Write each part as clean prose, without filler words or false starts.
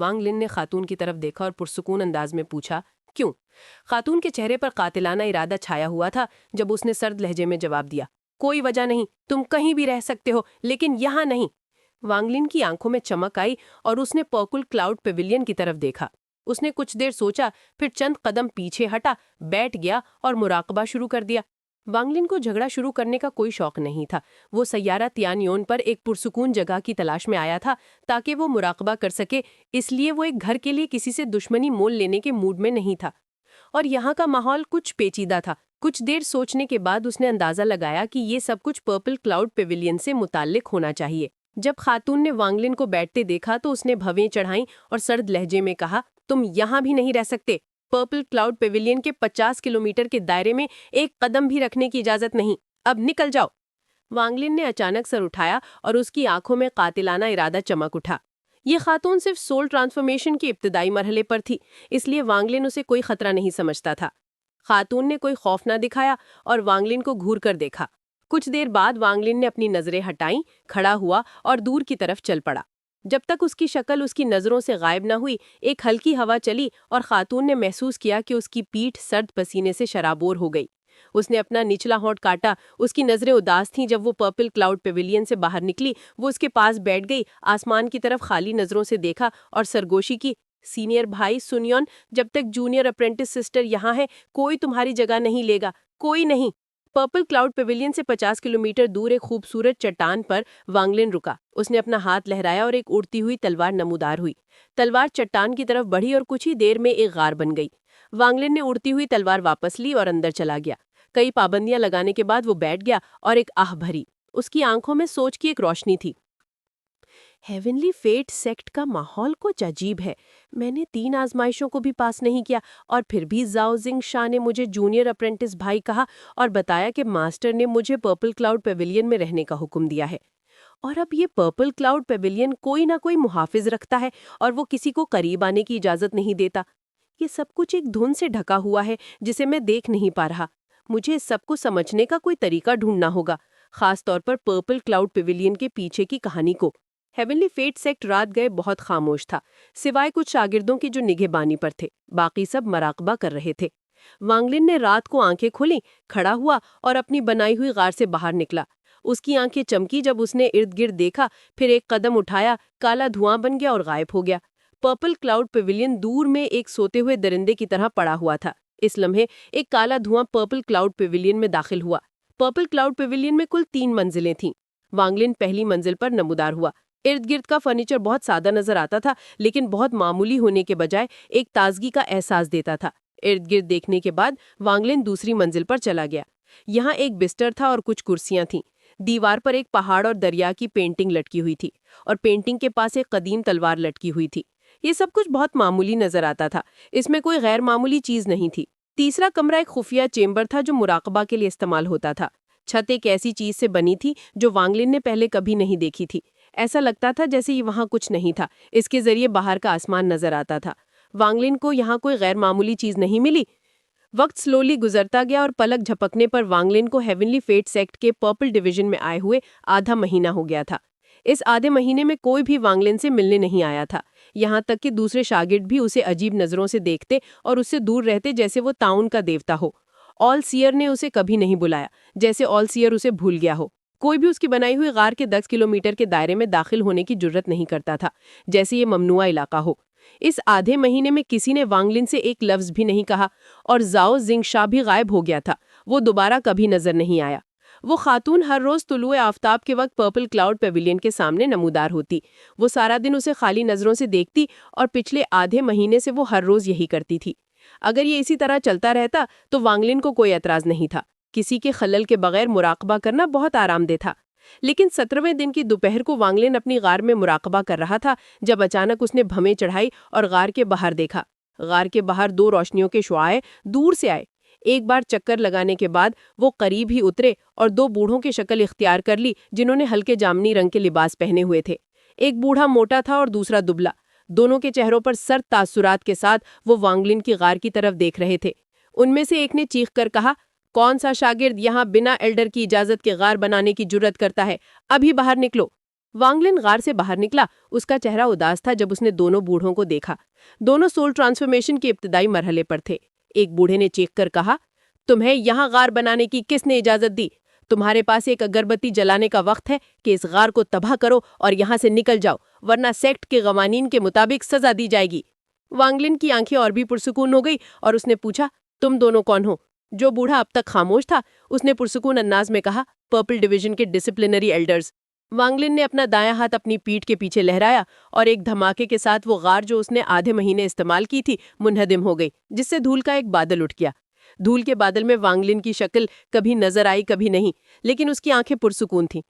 وانگ لن نے خاتون کی طرف دیکھا اور پرسکون انداز میں پوچھا، کیوں؟ خاتون کے چہرے پر قاتلانہ ارادہ چھایا ہوا تھا جب اس نے سرد لہجے میں جواب دیا، کوئی وجہ نہیں، تم کہیں بھی رہ سکتے ہو لیکن یہاں نہیں۔ وانگ لن کی آنکھوں میں چمک آئی اور اس نے پرپل کلاؤڈ پیویلین کی طرف دیکھا۔ اس نے کچھ دیر سوچا، پھر چند قدم پیچھے ہٹا، بیٹھ گیا اور مراقبہ شروع کر دیا۔ وانگ لن کو جھگڑا شروع کرنے کا کوئی شوق نہیں تھا۔ وہ سیارہ تیانیون پر ایک پرسکون جگہ کی تلاش میں آیا تھا تاکہ وہ مراقبہ کر سکے، اس لیے وہ ایک گھر کے لیے کسی سے دشمنی مول لینے کے موڈ میں نہیں تھا۔ اور یہاں کا ماحول کچھ پیچیدہ تھا۔ کچھ دیر سوچنے کے بعد اس نے اندازہ لگایا کہ یہ سب کچھ پرپل کلاؤڈ پیویلین سے متعلق ہونا چاہیے۔ جب خاتون نے وانگ لن کو بیٹھتے دیکھا تو اس نے بھویں چڑھائیں اور سرد لہجے میں کہا، تم یہاں بھی نہیں رہ سکتے۔ پرپل کلاؤڈ پیویلین کے 50 کلومیٹر کے دائرے میں ایک قدم بھی رکھنے کی اجازت نہیں، اب نکل جاؤ۔ وانگ لن نے اچانک سر اٹھایا اور اس کی آنکھوں میں قاتلانہ ارادہ چمک اٹھا۔ یہ خاتون صرف سول ٹرانسفارمیشن کے ابتدائی مرحلے پر تھی، اس لیے وانگ لن اسے کوئی خطرہ نہیں سمجھتا تھا۔ خاتون نے کوئی خوف نہ دکھایا اور وانگ لن کو گھور کر دیکھا۔ کچھ دیر بعد وانگ لن نے اپنی نظریں ہٹائیں، کھڑا ہوا اور دور کی طرف چل پڑا۔ جب تک اس کی شکل اس کی نظروں سے غائب نہ ہوئی، ایک ہلکی ہوا چلی اور خاتون نے محسوس کیا کہ اس کی پیٹھ سرد پسینے سے شرابور ہو گئی۔ اس نے اپنا نچلا ہونٹ کاٹا، اس کی نظریں اداس تھیں۔ جب وہ پرپل کلاؤڈ پیویلین سے باہر نکلی، وہ اس کے پاس بیٹھ گئی، آسمان کی طرف خالی نظروں سے دیکھا اور سرگوشی کی، سینئر بھائی سنیون، جب تک جونیئر اپرینٹس سسٹر یہاں ہے کوئی تمہاری جگہ نہیں لے گا، کوئی نہیں۔ پرپل کلاؤڈ پیویلین سے 50 کلومیٹر دور ایک خوبصورت چٹان پر وانگ لن رکا۔ اس نے اپنا ہاتھ لہرایا اور ایک اڑتی ہوئی تلوار نمودار ہوئی۔ تلوار چٹان کی طرف بڑھی اور کچھ ہی دیر میں ایک غار بن گئی۔ وانگ لن نے اڑتی ہوئی تلوار واپس لی اور اندر چلا گیا۔ کئی پابندیاں لگانے کے بعد وہ بیٹھ گیا اور ایک آہ بھری۔ اس کی آنکھوں میں سوچ کی ایک روشنی تھی۔ ہیونلی فیٹ سیکٹ کا ماحول کچھ عجیب ہے۔ میں نے 3 آزمائشوں کو بھی پاس نہیں کیا اور پھر بھی زاؤ زنگ شاہ نے مجھے جونیئر اپرینٹس بھائی کہا اور بتایا کہ ماسٹر نے مجھے پرپل کلاؤڈ پیویلین میں رہنے کا حکم دیا ہے۔ اور اب یہ پرپل کلاؤڈ پیویلین کوئی نہ کوئی محافظ رکھتا ہے اور وہ کسی کو قریب آنے کی اجازت نہیں دیتا۔ یہ سب کچھ ایک دھن سے ڈھکا ہوا ہے جسے میں دیکھ نہیں پا رہا۔ مجھے اس سب کو سمجھنے کا کوئی طریقہ ڈھونڈنا ہوگا، خاص طور پر پرپل کلاؤڈ پیویلین کے پیچھے کی کہانی کو۔ ہیونلی فیٹ سیکٹ رات گئے بہت خاموش تھا، سوائے کچھ شاگردوں کے جو نگہبانی پر تھے، باقی سب مراقبہ کر رہے تھے۔ وانگ لن نے رات کو آنکھیں کھولیں، کھڑا ہوا اور اپنی بنائی ہوئی غار سے باہر نکلا۔ اس کی آنکھیں چمکی جب اس نے ارد گرد دیکھا، پھر ایک قدم اٹھایا، کالا دھواں بن گیا اور غائب ہو گیا۔ پرپل کلاؤڈ پیویلین دور میں ایک سوتے ہوئے درندے کی طرح پڑا ہوا تھا۔ اس لمحے ایک کالا دھواں پرپل کلاؤڈ پیویلین میں داخل ہوا۔ پرپل کلاؤڈ پیویلین میں کل 3 منزلیں تھیں۔ وانگ لن پہلی منزل پر نمودار ہوا۔ ارد گرد کا فرنیچر بہت سادہ نظر آتا تھا، لیکن بہت معمولی ہونے کے بجائے ایک تازگی کا احساس دیتا تھا۔ ارد گرد دیکھنے کے بعد وانگ لن دوسری منزل پر چلا گیا۔ یہاں ایک بستر تھا اور کچھ کرسیاں تھیں۔ دیوار پر ایک پہاڑ اور دریا کی پینٹنگ لٹکی ہوئی تھی اور پینٹنگ کے پاس ایک قدیم تلوار لٹکی ہوئی تھی۔ یہ سب کچھ بہت معمولی نظر آتا تھا، اس میں کوئی غیر معمولی چیز نہیں تھی۔ تیسرا کمرہ ایک خفیہ چیمبر تھا جو مراقبہ کے لیے استعمال ہوتا تھا۔ چھت ایک ایسی چیز سے بنی تھی جو وانگ لن نے پہلے کبھی نہیں دیکھی تھی۔ ایسا لگتا تھا جیسے یہ وہاں کچھ نہیں تھا، اس کے ذریعے باہر کا آسمان نظر آتا تھا۔ وانگ لن کو یہاں کوئی غیر معمولی چیز نہیں ملی۔ وقت سلولی گزرتا گیا اور پلک جھپکنے پر وانگ لن کو ہیونلی فیٹ سیکٹ کے پرپل ڈویژن میں آئے ہوئے آدھا مہینہ ہو گیا تھا۔ اس آدھے مہینے میں کوئی بھی وانگ لن سے ملنے نہیں آیا تھا، یہاں تک کہ دوسرے شاگرد بھی اسے عجیب نظروں سے دیکھتے اور اس سے دور رہتے جیسے وہ تعاون کا دیوتا ہو۔ آل سیئر نے اسے کبھی نہیں بلایا، جیسے آل سیئر اسے بھول گیا ہو۔ کوئی بھی اس کی بنائی ہوئی غار کے 10 کلومیٹر کے دائرے میں داخل ہونے کی جرت نہیں کرتا تھا، جیسے یہ ممنوعہ علاقہ ہو۔ اس آدھے مہینے میں کسی نے وانگ لن سے ایک لفظ بھی نہیں کہا اور زاؤ زنگ شاہ بھی غائب ہو گیا تھا، وہ دوبارہ کبھی نظر نہیں آیا۔ وہ خاتون ہر روز طلوع آفتاب کے وقت پرپل کلاؤڈ پیویلین کے سامنے نمودار ہوتی۔ وہ سارا دن اسے خالی نظروں سے دیکھتی اور پچھلے آدھے مہینے سے وہ ہر روز یہی کرتی تھی۔ اگر یہ اسی طرح چلتا رہتا تو وانگ لن کو کوئی اعتراض نہیں تھا، کسی کے خلل کے بغیر مراقبہ کرنا بہت آرام دہ تھا۔ لیکن 17ویں دن کی دوپہر کو وانگ لن اپنی غار میں مراقبہ کر رہا تھا جب اچانک اس نے بھویں چڑھائی اور غار کے باہر دیکھا۔ غار کے باہر 2 روشنیوں کے شعاع دور سے آئے۔ ایک بار چکر لگانے کے بعد وہ قریب ہی اترے اور 2 بوڑھوں کی شکل اختیار کر لی جنہوں نے ہلکے جامنی رنگ کے لباس پہنے ہوئے تھے۔ ایک بوڑھا موٹا تھا اور دوسرا دبلا۔ دونوں کے چہروں پر سرد تاثرات کے ساتھ وہ وانگ لن کی غار کی طرف دیکھ رہے تھے۔ ان میں سے ایک نے چیخ کر کہا، کون سا شاگرد یہاں بنا ایلڈر کی اجازت کے غار بنانے کی جرت کرتا ہے؟ ابھی باہر نکلو۔ वांगलिन गार से बाहर निकला। उसका चेहरा उदास था जब उसने दोनों बूढ़ों को देखा। दोनों सोल ट्रांसफॉर्मेशन के इब्तिदाई मरहले पर थे। एक बूढ़े ने चीख कर कहा, तुम्हें यहाँ गार बनाने की किसने इजाजत दी? तुम्हारे पास एक अगरबत्ती जलाने का वक्त है कि इस गार को तबाह करो और यहाँ से निकल जाओ, वरना सेक्ट के कवानीन के मुताबिक सजा दी जाएगी। वांगलिन की आंखें और भी पुरसुकून हो गई और उसने पूछा, तुम दोनों कौन हो? जो बूढ़ा अब तक खामोश था, उसने पुरसुकून अंदाज में कहा, पर्पल डिवीजन के डिसिप्लिनरी एल्डर्स। वांगलिन ने अपना दायां हाथ अपनी पीठ के पीछे लहराया और एक धमाके के साथ वो गार जो उसने आधे महीने इस्तेमाल की थी मुनहदिम हो गई, जिससे धूल का एक बादल उठ गया। धूल के बादल में वांगलिन की शक्ल कभी नजर आई कभी नहीं, लेकिन उसकी आंखें पुरसुकून थीं।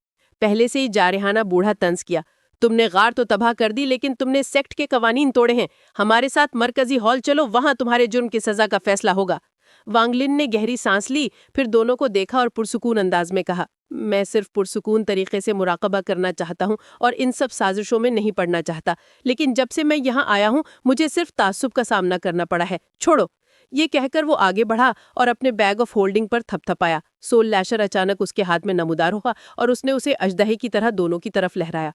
पहले से ही जारहाना बूढ़ा तंज किया, तुमने गार तो तबाह कर दी, लेकिन तुमने सेक्ट के कवानीन तोड़े हैं। हमारे साथ मरकजी हॉल चलो, वहां तुम्हारे जुर्म की सजा का फैसला होगा। वांगलिन ने गहरी सांस ली, फिर दोनों को देखा और पुरसुकून अंदाज में कहा, मैं सिर्फ पुरसुकून तरीके से मुराकबा करना चाहता हूँ और इन सब साजिशों में नहीं पड़ना चाहता, लेकिन जब से मैं यहाँ आया हूँ मुझे सिर्फ तासुब का सामना करना पड़ा है, छोड़ो। ये कहकर वो आगे बढ़ा और अपने बैग ऑफ होल्डिंग पर थपथपाया। सोल लैशर अचानक उसके हाथ में नमूदार हुआ और उसने उसे अजदहे की तरह दोनों की तरफ लहराया।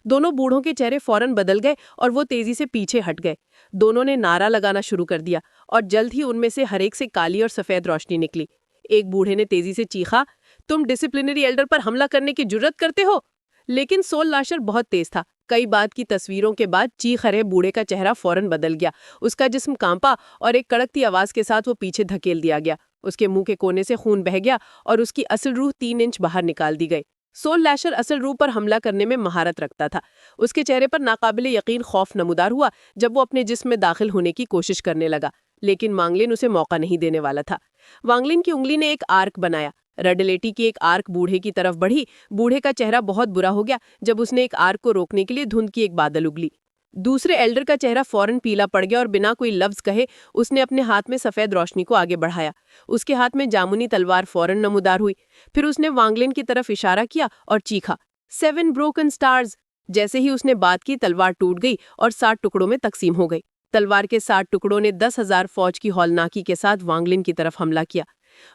दोनों बूढ़ों के चेहरे फौरन बदल गए और वो तेजी से पीछे हट गए। दोनों ने नारा लगाना शुरू कर दिया और जल्द ही उनमें से हर एक से काली और सफेद रोशनी निकली। एक बूढ़े ने तेजी से चीखा, तुम डिसिप्लिनरी एल्डर पर हमला करने की जुर्रत करते हो? लेकिन सोल लाशर बहुत तेज था। कई बात की तस्वीरों के बाद चीख रहे बूढ़े का चेहरा फौरन बदल गया। उसका जिस्म कांपा और एक कड़कती आवाज के साथ वो पीछे धकेल दिया गया। उसके मुंह के कोने से खून बह गया और उसकी असल रूह 3 इंच बाहर निकाल दी गई। सोल लैशर असल रूह पर हमला करने में महारत रखता था। उसके चेहरे पर नाकाबिले यकीन खौफ नमूदार हुआ जब वो अपने जिस्म में दाखिल होने की कोशिश करने लगा, लेकिन वांगलिन उसे मौका नहीं देने वाला था। वांगलिन की उंगली ने एक आर्क बनाया। रडलेटी की एक आर्क बूढ़े की तरफ बढ़ी। बूढ़े का चेहरा बहुत बुरा हो गया जब उसने एक आर्क को रोकने के लिए धुंध की एक बादल उगली। दूसरे एल्डर का चेहरा फौरन पीला पड़ गया और बिना कोई लफ्ज कहे उसने अपने हाथ में सफेद रोशनी को आगे बढ़ाया। उसके हाथ में जामुनी तलवार फौरन नमूदार हुई। फिर उसने वांगलिन की तरफ इशारा किया और चीखा, 7 ब्रोकन स्टार्स। जैसे ही उसने बात की, तलवार टूट गई और 60 टुकड़ों में तकसीम हो गई। तलवार के 60 टुकड़ों ने 10,000 फौज की हौलनाकी के साथ वांगलिन की तरफ हमला किया।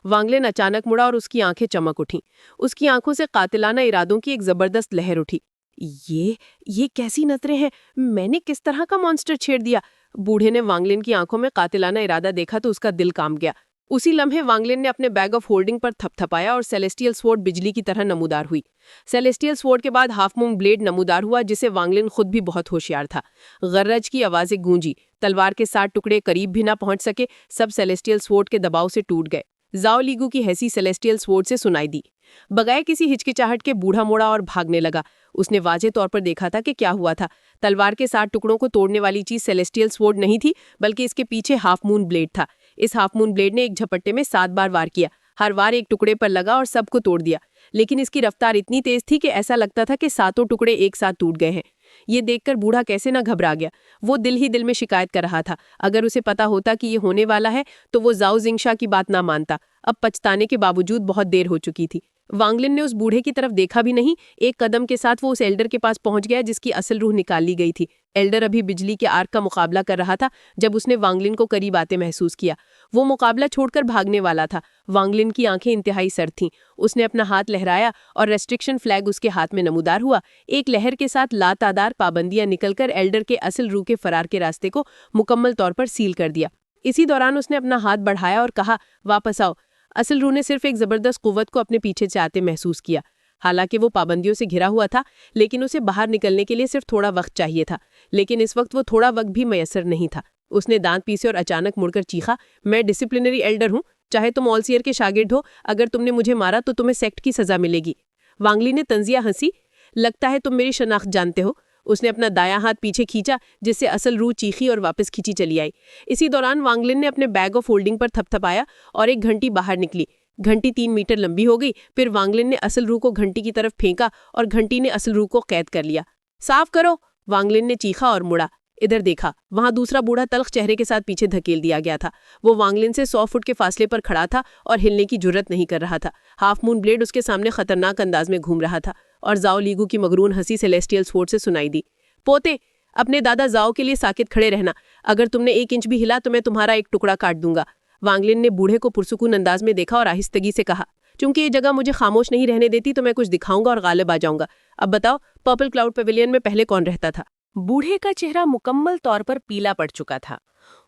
वांगलिन अचानक मुड़ा और उसकी आंखें चमक उठीं। उसकी आंखों से कातिलाना इरादों की एक जबरदस्त लहर उठी। ये कैसी नजरें हैं? मैंने किस तरह का मॉन्स्टर छेड़ दिया? बूढ़े ने वांगलिन की आंखों में कातिलाना इरादा देखा तो उसका दिल कांप गया। उसी लम्हे वांगलिन ने अपने बैग ऑफ होल्डिंग पर थपथपाया और सेलेस्टियल स्वॉर्ड बिजली की तरह नमूदार हुई। सेलेस्टियल स्वॉर्ड के बाद हाफ मून ब्लेड नमूदार हुआ, जिसे वांगलिन खुद भी बहुत होशियार था। गर्रज की आवाजें गूंजी। तलवार के 60 टुकड़े करीब भी ना पहुंच सके, सब सेलेस्टियल स्वॉर्ड के दबाव से टूट गए। जाओ लीगू की हैसी सेलेस्टियल स्वॉर्ड से सुनाई दी। बगैर किसी हिचकिचाहट के बूढ़ा मोड़ा और भागने लगा। उसने वाजे तौर पर देखा था कि क्या हुआ था। तलवार के 60 टुकड़ों को तोड़ने वाली चीज सेलेस्टियल स्वॉर्ड नहीं थी, बल्कि इसके पीछे हाफ मून ब्लेड था। इस हाफ मून ब्लेड ने एक झपट्टे में 7 बार वार किया। हर वार एक टुकड़े पर लगा और सबको तोड़ दिया, लेकिन इसकी रफ्तार इतनी तेज थी कि ऐसा लगता था कि 7 टुकड़े एक साथ टूट गए हैं। ये देखकर बूढ़ा कैसे न घबरा गया। वो दिल ही दिल में शिकायत कर रहा था, अगर उसे पता होता कि ये होने वाला है तो वो जाओ जिंगशा की बात ना मानता। अब पछताने के बावजूद बहुत देर हो चुकी थी। वांगलिन ने उस बूढ़े की तरफ देखा भी नहीं। एक कदम के साथ वो उस एल्डर के पास पहुंच गया जिसकी असल रूह निकाल ली गई थी। एल्डर अभी बिजली के आर्क का मुकाबला कर रहा था जब उसने वांगलिन को करीब आते महसूस किया। वो मुकाबला छोड़कर भागने वाला था। वांगलिन की आंखें इंतहाई सर्द थीं। उसने अपना हाथ लहराया और रेस्ट्रिक्शन फ्लैग उसके हाथ में नमूदार हुआ। एक लहर के साथ लातादार पाबंदियां निकलकर एल्डर के असल रूह के फरार के रास्ते को मुकम्मल तौर पर सील कर दिया। इसी दौरान उसने अपना हाथ बढ़ाया और कहा, वापस आओ। असल रूह ने सिर्फ एक जबरदस्त कुव्वत को अपने पीछे से आते महसूस किया। हालांकि वो पाबंदियों से घिरा हुआ था, लेकिन उसे बाहर निकलने के लिए सिर्फ थोड़ा वक्त चाहिए था। लेकिन इस वक्त वो थोड़ा वक्त भी मयसर नहीं था। उसने दांत पीसे और अचानक मुड़कर चीखा, मैं डिसिप्लिनरी एल्डर हूँ, चाहे तुम ऑलसियर के शागिर्द हो। अगर तुमने मुझे मारा तो तुम्हें सेक्ट की सजा मिलेगी। वांगली ने तंजिया हंसी, लगता है तुम मेरी शनाख्त जानते हो। उसने अपना दायां हाथ पीछे खींचा, जिससे असल रूह चीखी और वापस खींची चली आई। इसी दौरान वांगलिन ने अपने बैग ऑफ होल्डिंग पर थपथपाया और एक घंटी बाहर निकली। घंटी 3 मीटर लंबी हो गई। फिर वांगलिन ने असल रूह को घंटी की तरफ फेंका और घंटी ने असल रूह को कैद कर लिया। साफ करो, वांगलिन ने चीखा और मुड़ा। इधर देखा, वहां दूसरा बूढ़ा तल्ख चेहरे के साथ पीछे धकेल दिया गया था। वो वांगलिन से 100 फुट के फासले पर खड़ा था और हिलने की जुर्रत नहीं कर रहा था। हाफ मून ब्लेड उसके सामने खतरनाक अंदाज में घूम रहा था और जाओ लीगू की मगरून हंसी सेलेस्टियल स्वॉर्ड से सुनाई दी। पोते, अपने दादा जाओ के लिए साकित खड़े रहना। अगर तुमने 1 इंच भी हिला तो मैं तुम्हारा एक टुकड़ा काट दूंगा। वांगलिन ने बूढ़े को पुरसुकून अंदाज में देखा और आहिस्तगी से कहा, چونکہ یہ جگہ مجھے خاموش نہیں رہنے دیتی تو میں کچھ دکھاؤں گا اور غالب آ جاؤں گا. اب بتاؤ پرپل کلاؤڈ پیویلین میں پہلے کون رہتا تھا؟ بوڑھے کا چہرہ مکمل طور پر پیلا پڑ چکا تھا.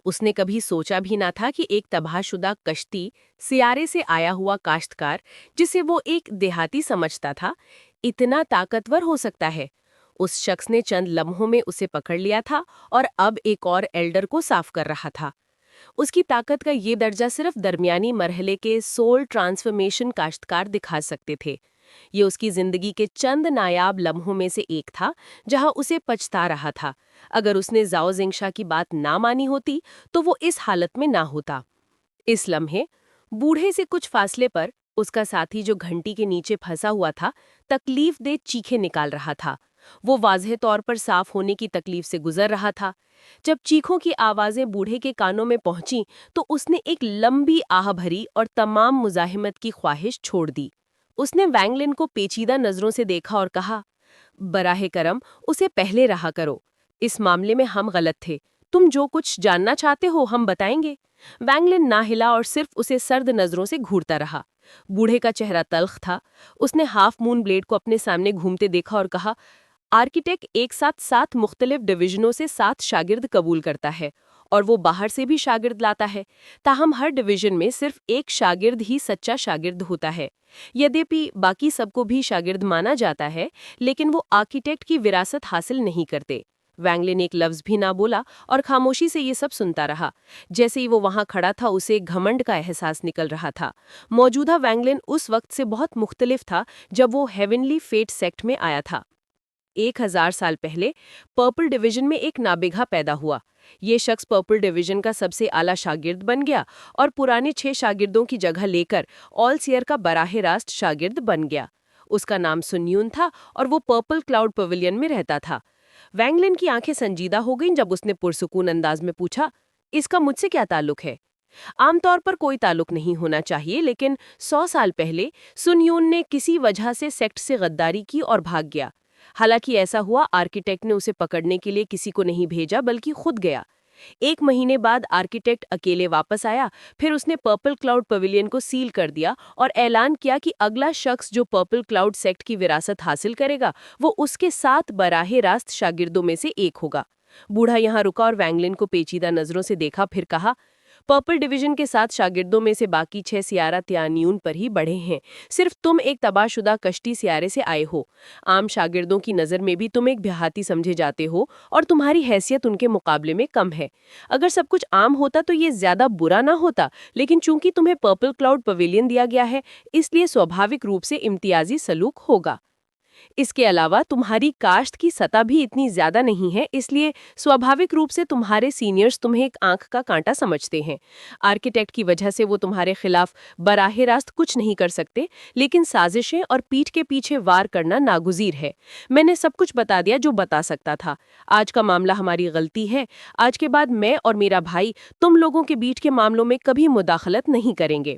اس نے کبھی سوچا بھی نہ تھا کہ ایک تباہ شدہ کشتی سیارے سے آیا ہوا کاشتکار، جسے وہ ایک دیہاتی سمجھتا تھا، اتنا طاقتور ہو سکتا ہے. اس شخص نے چند لمحوں میں اسے پکڑ لیا تھا اور اب ایک اور ایلڈر کو صاف کر رہا تھا. اس کی طاقت کا یہ درجہ صرف درمیانی مرحلے کے سول ٹرانسفارمیشن کاشتکار دکھا سکتے تھے. یہ اس کی زندگی کے چند نایاب لمحوں میں سے ایک تھا جہاں اسے پچھتا رہا تھا. اگر اس نے زاؤ زنگشا کی بات نہ مانی ہوتی تو وہ اس حالت میں نہ ہوتا. اس لمحے بوڑھے سے کچھ فاصلے پر اس کا ساتھی جو گھنٹی کے نیچے پھنسا ہوا تھا تکلیف دہ چیخیں نکال رہا تھا. وہ واضح طور پر صاف ہونے کی تکلیف سے گزر رہا تھا. جب چیخوں کی آوازیں بوڑھے کے کانوں میں پہنچیں تو اس نے ایک لمبی آہ بھری اور تمام مزاحمت کی خواہش چھوڑ دی. اس نے وینگ لن کو پیچیدہ نظروں سے دیکھا اور کہا، براہ کرم اسے پہلے رہا کرو. اس معاملے میں ہم غلط تھے. تم جو کچھ جاننا چاہتے ہو ہم بتائیں گے. وینگ لن نہ ہلا اور صرف اسے سرد نظروں سے گھورتا رہا. بوڑھے کا چہرہ تلخ تھا. اس نے ہاف مون بلیڈ کو اپنے سامنے گھومتے دیکھا اور کہا، آرکیٹیکٹ ایک ساتھ 7 مختلف ڈویژنوں سے 7 شاگرد قبول کرتا ہے اور وہ باہر سے بھی شاگرد لاتا ہے. تاہم ہر ڈویژن میں صرف ایک شاگرد ہی سچا شاگرد ہوتا ہے. یدیپی باقی سب کو بھی شاگرد مانا جاتا ہے لیکن وہ آرکیٹیکٹ کی وراثت حاصل نہیں کرتے. وینگ لن ایک لفظ بھی نہ بولا اور خاموشی سے یہ سب سنتا رہا. جیسے ہی وہ وہاں کھڑا تھا اسے گھمنڈ کا احساس نکل رہا تھا. موجودہ وینگ لن اس وقت سے بہت مختلف تھا جب وہ ہیونلی فیٹ سیکٹ میں آیا تھا. 1000 سال پہلے پرپل ڈویژن میں ایک نابغہ پیدا ہوا. یہ شخص پرپل ڈویژن کا سب سے اعلیٰ شاگرد بن گیا اور پرانے 6 شاگردوں کی جگہ لے کر آل سیئر کا براہ راست شاگرد بن گیا. اس کا نام سن یون تھا اور وہ پرپل کلاؤڈ پیویلین میں رہتا تھا. وینگ لن کی آنکھیں سنجیدہ ہو گئیں جب اس نے پرسکون انداز میں پوچھا، اس کا مجھ سے کیا تعلق ہے؟ عام طور پر کوئی تعلق نہیں ہونا چاہیے، لیکن 100 سال پہلے سن یون نے کسی وجہ سے سیکٹ سے غداری کی اور بھاگ گیا. حالانکہ ایسا ہوا آرکیٹیکٹ نے اسے پکڑنے کے لیے کسی کو نہیں بھیجا بلکہ خود گیا. 1 مہینے بعد آرکیٹیکٹ اکیلے واپس آیا. پھر اس نے پرپل کلاؤڈ پیویلین کو سیل کر دیا اور اعلان کیا کہ اگلا شخص جو پرپل کلاؤڈ سیکٹ کی وراثت حاصل کرے گا وہ اس کے 7 براہ راست شاگردوں میں سے ایک ہوگا. بوڑھا یہاں رکا اور وینگ لن کو پیچیدہ نظروں سے دیکھا، پھر کہا، پرپل ڈویژن کے 7 شاگردوں میں سے باقی 6 سیارہ تیانیون پر ہی بڑھے ہیں. صرف تم ایک تباہ شدہ کشتی سیارے سے آئے ہو. عام شاگردوں کی نظر میں بھی تم ایک دیہاتی سمجھے جاتے ہو اور تمہاری حیثیت ان کے مقابلے میں کم ہے. اگر سب کچھ عام ہوتا تو یہ زیادہ برا نہ ہوتا، لیکن چونکہ تمہیں پرپل کلاؤڈ پیویلین دیا گیا ہے اس لیے سوبھاوک روپ سے امتیازی سلوک ہوگا. اس کے علاوہ تمہاری کاشت کی سطح بھی اتنی زیادہ نہیں ہے، اس لیے سوبھاوک روپ سے تمہارے سینئرز تمہیں ایک آنکھ کا کانٹا سمجھتے ہیں. آرکیٹیکٹ کی وجہ سے وہ تمہارے خلاف براہ راست کچھ نہیں کر سکتے، لیکن سازشیں اور پیٹھ کے پیچھے وار کرنا ناگزیر ہے. میں نے سب کچھ بتا دیا جو بتا سکتا تھا. آج کا معاملہ ہماری غلطی ہے. آج کے بعد میں اور میرا بھائی تم لوگوں کے بیچ کے معاملوں میں کبھی مداخلت نہیں کریں گے.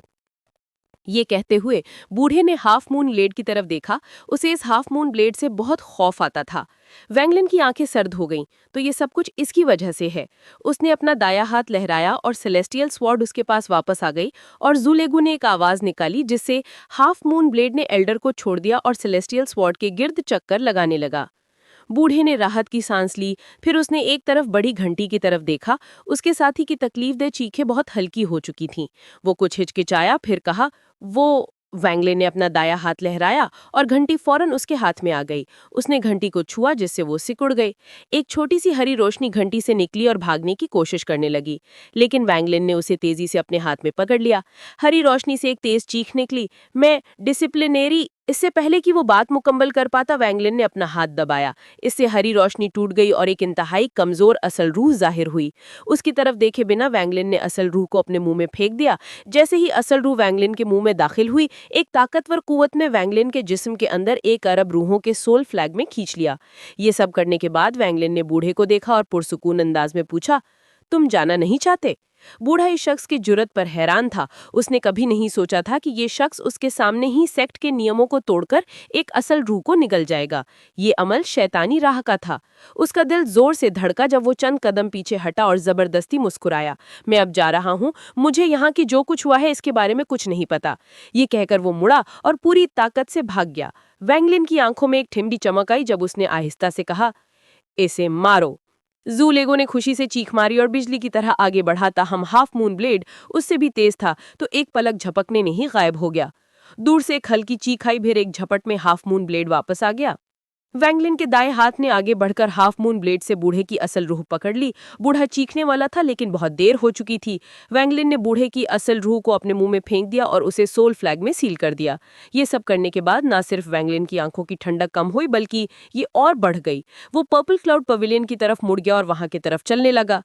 یہ کہتے ہوئے بوڑھے نے ہاف مون بلیڈ کی طرف دیکھا. اسے اس ہاف مون بلیڈ سے بہت خوف آتا تھا. وینگ لن کی آنکھیں سرد ہو گئیں. تو یہ سب کچھ اس کی وجہ سے ہے. اس نے اپنا دایاں ہاتھ لہرایا اور سیلیسٹیل سوارڈ اس کے پاس واپس آ گئی اور زولیگو نے ایک آواز نکالی جس سے ہاف مون بلیڈ نے ایلڈر کو چھوڑ دیا اور سیلیسٹیل سوارڈ کے گرد چکر لگانے لگا. بوڑھے نے راحت کی سانس لی. پھر اس نے ایک طرف بڑی گھنٹی کی طرف دیکھا. اس کے ساتھی کی تکلیف دہ چیخیں بہت ہلکی ہو چکی تھیں. وہ کچھ ہچکچایا، پھر کہا، وہ وینگ لن نے اپنا دایاں ہاتھ لہرایا اور گھنٹی فوراً اس کے ہاتھ میں آ گئی. اس نے گھنٹی کو چھوا جس سے وہ سکڑ گئی. ایک چھوٹی سی ہری روشنی گھنٹی سے نکلی اور بھاگنے کی کوشش کرنے لگی، لیکن وینگ لن نے اسے تیزی سے اپنے ہاتھ میں پکڑ لیا. ہری روشنی سے ایک تیز چیخ نکلی، میں ڈسپلنری. اس سے پہلے کہ وہ بات مکمل کر پاتا وینگ لن نے اپنا ہاتھ دبایا. اس سے ہری روشنی ٹوٹ گئی اور ایک انتہائی کمزور اصل روح ظاہر ہوئی. اس کی طرف دیکھے بنا وینگ لن نے اصل روح کو اپنے منہ میں پھینک دیا. جیسے ہی اصل روح وینگ لن کے منہ میں داخل ہوئی، ایک طاقتور قوت نے وینگ لن کے جسم کے اندر 1 ارب روحوں کے سول فلیگ میں کھینچ لیا. یہ سب کرنے کے بعد وینگ لن نے بوڑھے کو دیکھا اور پرسکون انداز میں پوچھا، تم جانا نہیں چاہتے؟ बूढ़ा इस शख्स की जुर्रत पर हैरान था। उसने कभी नहीं सोचा था कि ये शख्स उसके सामने ही सेक्ट के नियमों को तोड़कर एक असल रूह को निगल जाएगा। ये अमल शैतानी राह का था। उसका दिल जोर से धड़का जब वो चंद कदम पीछे हटा और जबरदस्ती मुस्कुराया। मैं अब जा रहा हूँ, मुझे यहाँ की जो कुछ हुआ है इसके बारे में कुछ नहीं पता। ये कहकर वो मुड़ा और पूरी ताकत से भाग गया। वैंगलिन की आंखों में एक ठिमडी चमक आई जब उसने आहिस्ता से कहा, इसे मारो। जूलेगो ने खुशी से चीख मारी और बिजली की तरह आगे बढ़ाता हम हाफ मून ब्लेड उससे भी तेज था तो एक पलक झपकने में ही गायब हो गया। दूर से एक हल्की चीख आई, फिर एक झपट में हाफ मून ब्लेड वापस आ गया। वैंगलिन के दाएं हाथ ने आगे बढ़कर हाफ मून ब्लेड से बूढ़े की असल रूह पकड़ ली। बूढ़ा चीखने वाला था लेकिन बहुत देर हो चुकी थी। वैंगलिन ने बूढ़े की असल रूह को अपने मुंह में फेंक दिया और उसे सोल फ्लैग में सील कर दिया। ये सब करने के बाद ना सिर्फ वैंगलिन की आंखों की ठंडक कम हुई बल्कि ये और बढ़ गई। वो पर्पल क्लाउड पवेलियन की तरफ मुड़ गया और वहां की तरफ चलने लगा।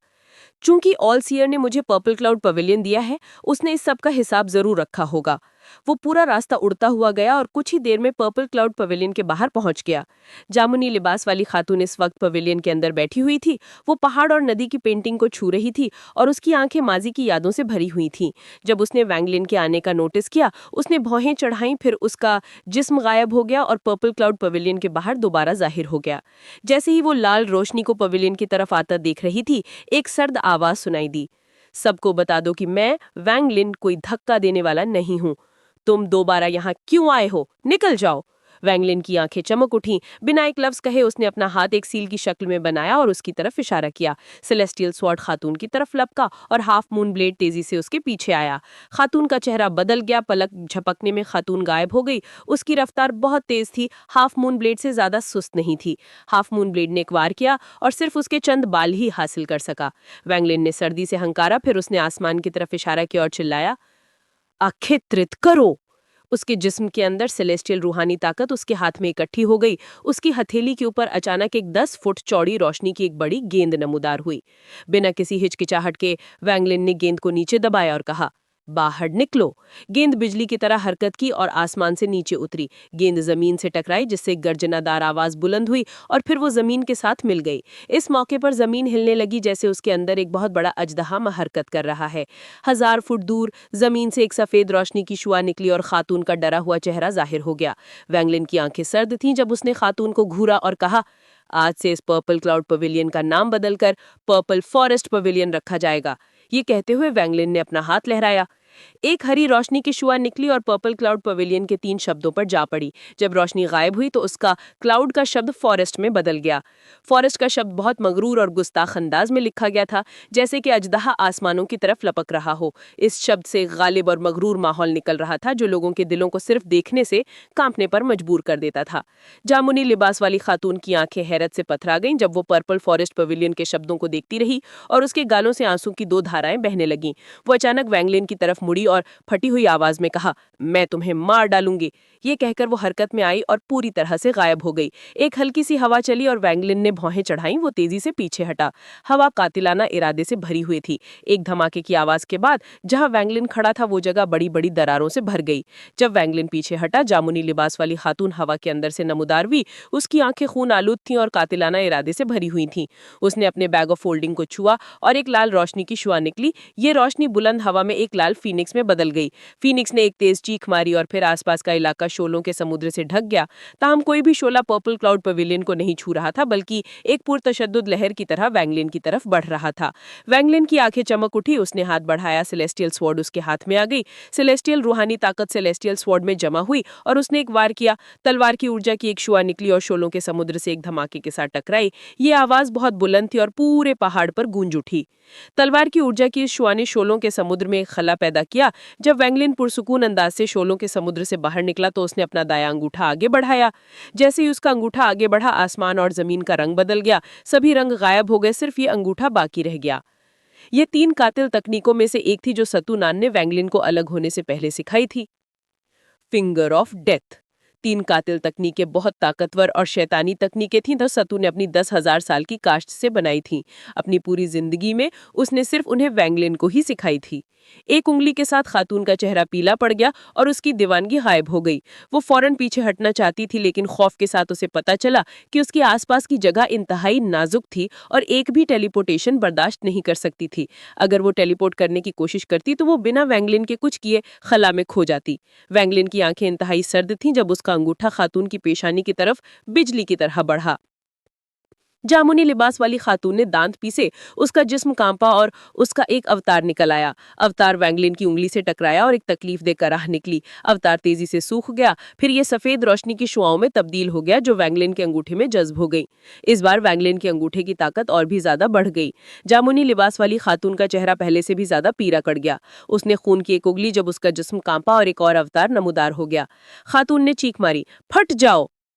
चूंकि ऑल सीयर ने मुझे पर्पल क्लाउड पवेलियन दिया है, उसने इस सब का हिसाब जरूर रखा होगा। वो पूरा रास्ता उड़ता हुआ गया और कुछ ही देर में पर्पल क्लाउड पवेलियन के बाहर पहुंच गया। जामुनी लिबास वाली खातून इस वक्त पवेलियन के अंदर बैठी हुई थी। वो पहाड़ और नदी की पेंटिंग को छू रही थी और उसकी आंखें माजी की यादों से भरी हुई थीं। जब उसने वैंगलिन के आने का नोटिस किया, उसने भौहें चढ़ाईं, फिर उसका जिस्म गायब हो गया और पर्पल क्लाउड पवेलियन के बाहर दोबारा जाहिर हो गया। जैसे ही वो लाल रोशनी को पवेलियन की तरफ आता देख रही थी, एक सर्द आवाज सुनाई दी, सबको बता दो कि मैं वैंगलिन कोई धक्का देने वाला नहीं हूँ। तुम दोबारा यहाँ क्यों आए हो? निकल जाओ। वैंगलिन की आंखें चमक उठीं। बिना एक लफ्ज कहे उसने अपना हाथ एक सील की शक्ल में बनाया और उसकी तरफ इशारा किया। सेलेस्टियल स्वॉर्ड खातून की तरफ लपका और हाफ मून ब्लेड तेजी से उसके पीछे आया। खातून का चेहरा बदल गया, पलक झपकने में खातून गायब हो गई। उसकी रफ्तार बहुत तेज थी, हाफ मून ब्लेड से ज्यादा सुस्त नहीं थी। हाफ मून ब्लेड ने एक वार किया और सिर्फ उसके चंद बाल ही हासिल कर सका। वैंगलिन ने सर्दी से हंकारा, फिर उसने आसमान की तरफ इशारा किया और चिल्लाया, आखित्रित करो। उसके जिस्म के अंदर सेलेस्टियल रूहानी ताकत उसके हाथ में इकट्ठी हो गई। उसकी हथेली के ऊपर अचानक एक 10 फुट चौड़ी रोशनी की एक बड़ी गेंद नमूदार हुई। बिना किसी हिचकिचाहट के वैंगलिन ने गेंद को नीचे दबाया और कहा, बाहर निकलो। गेंद बिजली की तरह हरकत की और आसमान से नीचे उतरी। गेंद जमीन से टकराई जिससे गर्जनादार आवाज बुलंद हुई और फिर वो जमीन के साथ मिल गई। इस मौके पर जमीन हिलने लगी जैसे उसके अंदर एक बहुत बड़ा अजदहा हरकत कर रहा है। 1000 फुट दूर जमीन से एक सफेद रोशनी की शुआ निकली और खातून का डरा हुआ चेहरा जाहिर हो गया। वैंगलिन की आंखें सर्द थीं जब उसने खातून को घूरा और कहा, आज से इस पर्पल क्लाउड पवेलियन का नाम बदलकर पर्पल फॉरेस्ट पवेलियन रखा जाएगा। ये कहते हुए वैंगलिन ने अपना हाथ लहराया। एक हरी रोशनी की शुआ निकली और पर्पल क्लाउड पवेलियन के 3 शब्दों पर जा पड़ी। जब रोशनी गायब हुई तो उसका क्लाउड का शब्द फॉरेस्ट में बदल गया। फॉरेस्ट का शब्द बहुत मगरूर और गुस्ताख अंदाज में लिखा गया था, जैसे कि अजदहा आसमानों की तरफ लपक रहा हो। इस शब्द से गालिब और मगरूर माहौल निकल रहा था जो लोगों के दिलों को सिर्फ देखने से कांपने पर मजबूर कर देता था। जामुनी लिबास वाली खातून की आंखें हैरत से पथरा गईं जब वो पर्पल फॉरेस्ट पवेलियन के शब्दों को देखती रही और उसके गालों से आंसू की 2 धाराएं बहने लगीं। वो अचानक वैंगलिन की तरफ मुड़ी और फटी हुई आवाज में कहा, मैं तुम्हें मार डालूंगी। ये कहकर वो हरकत में आई और पूरी तरह से गायब हो गई। एक हल्की सी हवा चली और वैंगलिन ने भौहें चढ़ाई। वो तेजी से पीछे हटा। हवा कातिलाना इरादे से भरी हुई थी। एक धमाके की आवाज के बाद जहां वैंगलिन खड़ा था वो जगह बड़ी बड़ी दरारों से भर गई। जब वैंगलिन पीछे हटा, जामुनी लिबास वाली खातून हवा के अंदर से नमूदार हुई। उसकी आंखें खून आलूद थीं और कातिलाना इरादे से भरी हुई थीं। उसने अपने बैग ऑफ फोल्डिंग को छुआ और एक लाल रोशनी की शुआ निकली। ये रोशनी बुलंद हवा में एक लाल फीनिक्स में बदल गई। फीनिक्स ने एक तेज चीख मारी और फिर आसपास का इलाका शोलों के समुद्र से ढक गया। ताहम कोई भी शोला पर्पल क्लाउड पवेलियन को नहीं छू रहा था, बल्कि एक पुरतशद्दुद लहर की तरह वैंगलिन की तरफ बढ़ रहा था। वैंगलिन की आंखें चमक उठी। उसने हाथ बढ़ाया, सेलेस्टियल स्वॉर्ड उसके हाथ में आ गई। सेलेस्टियल रूहानी ताकत सेलेस्टियल स्वॉर्ड में जमा हुई और उसने एक वार किया। तलवार की ऊर्जा की एक शुआ निकली और शोलों के समुद्र से एक धमाके के साथ टकराई। ये आवाज बहुत बुलंद थी और पूरे पहाड़ पर गूंज उठी। तलवार की ऊर्जा की इस शुआ ने शोलों के समुद्र में एक खला पैदा किया। जब वैंगलिन पुरसुकून अंदाज से शोलों के समुद्र से बाहर निकला तो उसने अपना दायां अंगूठा आगे बढ़ाया। जैसे ही उसका अंगूठा आगे बढ़ा, आसमान और जमीन का रंग बदल गया। सभी रंग गायब हो गए, सिर्फ ये अंगूठा बाकी रह गया। ये 3 कातिल तकनीकों में से एक थी जो सतुनान ने वैंगलिन को अलग होने से पहले सिखाई थी। Finger of death. 3 कातिल तकनीकें बहुत ताकतवर और शैतानी तकनीकें थीं तो सतू ने अपनी 10,000 साल की काश्त से बनाई थीं। अपनी पूरी जिंदगी में उसने सिर्फ उन्हें वैंगलिन को ही सिखाई थी। एक उंगली के साथ खातून का चेहरा पीला पड़ गया और उसकी दीवानगी गायब हो गई। वो फौरन पीछे हटना चाहती थी, लेकिन खौफ के साथ उसे पता चला कि उसके आसपास की जगह इंतहाई नाजुक थी और एक भी टेलीपोर्टेशन बर्दाश्त नहीं कर सकती थी। अगर वो टेलीपोर्ट करने की कोशिश करती तो वो बिना वैंगलिन के कुछ किए खला में खो जाती। वैंगलिन की आंखें इंतहाई सर्द थीं जब उसका अंगूठा खातून की पेशानी की तरफ बिजली की तरह बढ़ा। जामुनी लिबास वाली खातून ने दांत पीसे, उसका जिस्म कांपा और उसका एक अवतार निकल आया। अवतार वैंगलिन की उंगली से टकराया और एक तकलीफ देकर राह निकली। अवतार तेजी से सूख गया, फिर ये सफेद रोशनी की शुआओं में तब्दील हो गया जो वैंगलिन के अंगूठे में जज्ब हो गई। इस बार वैंगलिन के अंगूठे की ताकत और भी ज्यादा बढ़ गई। जामुनी लिबास वाली खातून का चेहरा पहले से भी ज्यादा पीला पड़ गया। उसने खून की एक उंगली जब उसका जिस्म कांपा और एक और अवतार नमूदार हो गया। खातून ने चीख मारी, फट जाओ।